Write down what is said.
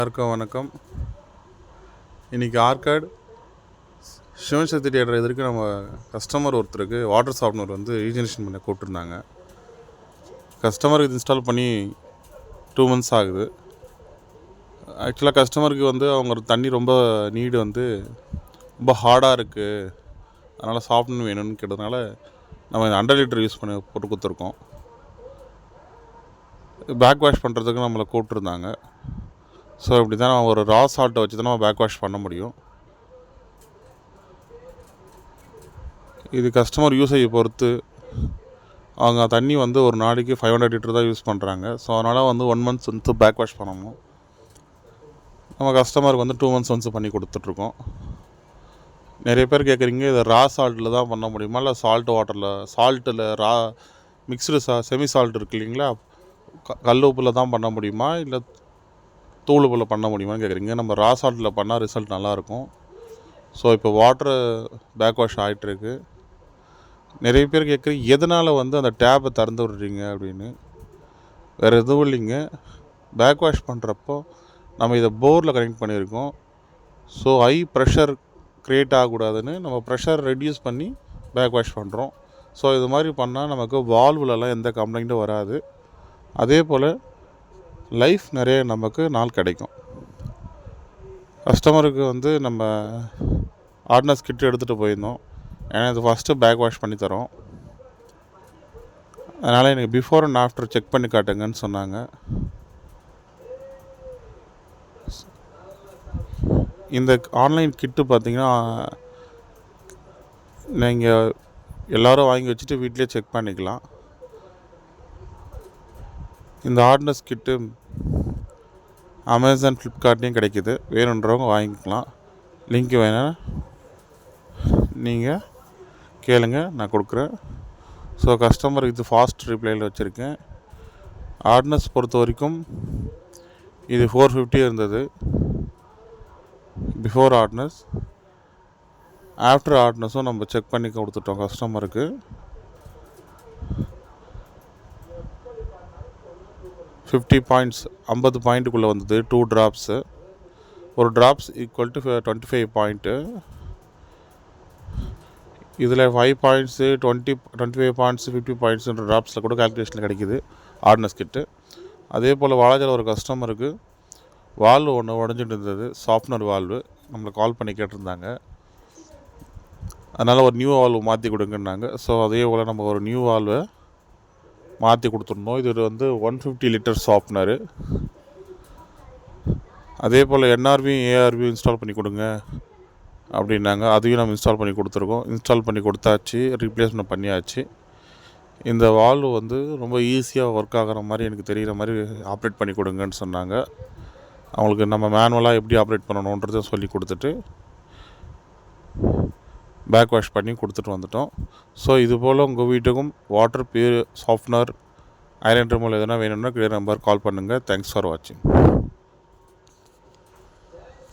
எல்லாருக்கும் வணக்கம். இன்றைக்கி ஆர்காட் சிவன் சக்தி தியேட்டர் எதிர்க்கு நம்ம கஸ்டமர் ஒருத்தருக்கு வாட்டர் சாஃப்ட்னர் வந்து ரீஜெனரேஷன் பண்ண கூப்பிட்ருந்தாங்க. கஸ்டமருக்கு இது இன்ஸ்டால் பண்ணி 2 months ஆகுது. ஆக்சுவலாக கஸ்டமருக்கு வந்து அவங்க தண்ணி ரொம்ப நீடு வந்து ரொம்ப ஹார்டாக இருக்குது, அதனால் சாஃப்ட்னர் வேணும்னு கேட்டதுனால நம்ம 100 லிட்டர் யூஸ் பண்ணி போட்டு கொடுத்துருக்கோம். பேக் வாஷ் பண்ணுறதுக்கு நம்மளை கூப்பிட்ருந்தாங்க. ஸோ இப்படி தான் ஒரு ரா சால்ட்டை வச்சு தான் நம்ம பேக் வாஷ் பண்ண முடியும். இது கஸ்டமர் யூசேஜை பொறுத்து அவங்க தண்ணி வந்து ஒரு நாளைக்கு 500 லிட்டர் தான் யூஸ் பண்ணுறாங்க. ஸோ அதனால் வந்து 1 month வந்து பேக் வாஷ் பண்ணணும். நம்ம கஸ்டமருக்கு வந்து 2 months ஒன்ஸ் பண்ணி கொடுத்துட்ருக்கோம். நிறைய பேர் கேட்குறீங்க, இதை ரா சால்ட்டில் தான் பண்ண முடியுமா, இல்லை சால்ட்டில் ரா மிக்ஸ்டு செமி சால்ட் இருக்குது இல்லைங்களா, கல் உப்பில் தான் பண்ண முடியுமா, இல்லை தூள் உப்பில் பண்ண முடியுமான்னு கேட்குறீங்க. நம்ம ரா சால்ட்டில் பண்ணால் ரிசல்ட் நல்லாயிருக்கும். ஸோ இப்போ வாட்டர் பேக் வாஷ் ஆகிட்டுருக்கு. நிறைய பேர் கேட்குறீங்க, எதனால் வந்து அந்த டேப்பை திறந்து விடுறீங்க அப்படின்னு. வேறு எதுவும் இல்லைங்க, பேக் வாஷ் பண்ணுறப்போ நம்ம இதை போரில் கனெக்ட் பண்ணியிருக்கோம். ஸோ ஹை ப்ரெஷர் க்ரியேட் ஆகக்கூடாதுன்னு நம்ம ப்ரெஷர் ரெடியூஸ் பண்ணி பேக் வாஷ் பண்ணுறோம். ஸோ இது மாதிரி பண்ணால் நமக்கு வால்வுலலாம் எந்த கம்ப்ளைண்ட்டும் வராது. அதே போல் லைஃப் நிறைய நமக்கு நாள் கிடைக்கும். கஸ்டமருக்கு வந்து நம்ம ஹார்ட்னஸ் கிட் எடுத்துகிட்டு போயிருந்தோம். ஏன்னா இது ஃபஸ்ட்டு பேக் வாஷ் பண்ணி தரோம், அதனால் எனக்கு பிஃபோர் அண்ட் ஆஃப்டர் செக் பண்ணி காட்டுங்கன்னு சொன்னாங்க. இந்த ஆன்லைன் கிட்டு பார்த்திங்கன்னா நீங்கள் எல்லோரும் வாங்கி வச்சுட்டு வீட்டிலே செக் பண்ணிக்கலாம். இந்த ஹார்ட்னஸ் கிட்டு அமேசான், ஃப்ளிப்கார்ட்லேயும் கிடைக்கிது. வேணுன்றவங்க வாங்கிக்கலாம். லிங்க் வேணால் நீங்கள் கேளுங்க, நான் கொடுக்குறேன். ஸோ கஸ்டமருக்கு இது ஃபாஸ்ட் ரிப்ளையில் வச்சுருக்கேன். ஹார்ட்னஸ் பொறுத்த வரைக்கும் இது 450 இருந்தது பிஃபோர் ஹார்ட்னஸ். ஆஃப்டர் ஹார்ட்னஸும் நம்ம செக் பண்ணி கொடுத்துட்டோம் கஸ்டமருக்கு. 50 பாயிண்ட்ஸ் 50 பாயிண்ட்டுக்குள்ளே வந்தது. 2 ட்ராப்ஸு, ஒரு ட்ராப்ஸ் ஈக்குவல் டு 25 பாயிண்ட்டு. இதில் 5 பாயிண்ட்ஸு 25 பாயிண்ட்ஸு 50 பாயிண்ட்ஸுன்ற ட்ராப்ஸில் கூட கால்குலேஷனில் கிடைக்கிது ஹார்ட்னஸ் கிட்டு. அதே போல் வாலாஜாவில் ஒரு கஸ்டமருக்கு வால்வு ஒன்று உடஞ்சிட்டு இருந்தது, சாஃப்ட்னர் வால்வு. நம்மளை கால் பண்ணி கேட்டிருந்தாங்க, அதனால் ஒரு நியூ வால்வு மாற்றி கொடுங்கன்னாங்க. ஸோ அதே போல் நம்ம ஒரு நியூ வால்வை மாற்றி கொடுத்துருந்தோம். இது வந்து 150 லிட்டர் சாஃப்ட்னரு. அதே போல் NRV ARV இன்ஸ்டால் பண்ணி கொடுங்க அப்படின்னாங்க. அதையும் நம்ம இன்ஸ்டால் பண்ணி கொடுத்துருக்கோம். இன்ஸ்டால் பண்ணி கொடுத்தாச்சு, ரீப்ளேஸ்மெண்ட் பண்ணியாச்சு. இந்த வால்வு வந்து ரொம்ப ஈஸியாக ஒர்க் ஆகிற மாதிரி எனக்கு தெரிகிற மாதிரி ஆப்ரேட் பண்ணி கொடுங்கன்னு சொன்னாங்க. அவங்களுக்கு நம்ம மேனுவலாக எப்படி ஆப்ரேட் பண்ணணுன்றதை சொல்லி கொடுத்துட்டு பேக் வாஷ் பண்ணி கொடுத்துட்டு வந்துட்டோம். ஸோ இதுபோல் உங்கள் வீட்டுக்கும் வாட்டர் சாஃப்ட்னர், ஐரன் ரிமூவல் எதனா வேணும்னா நம்பர் கால் பண்ணுங்கள். தேங்க்ஸ் ஃபார் வாட்சிங்.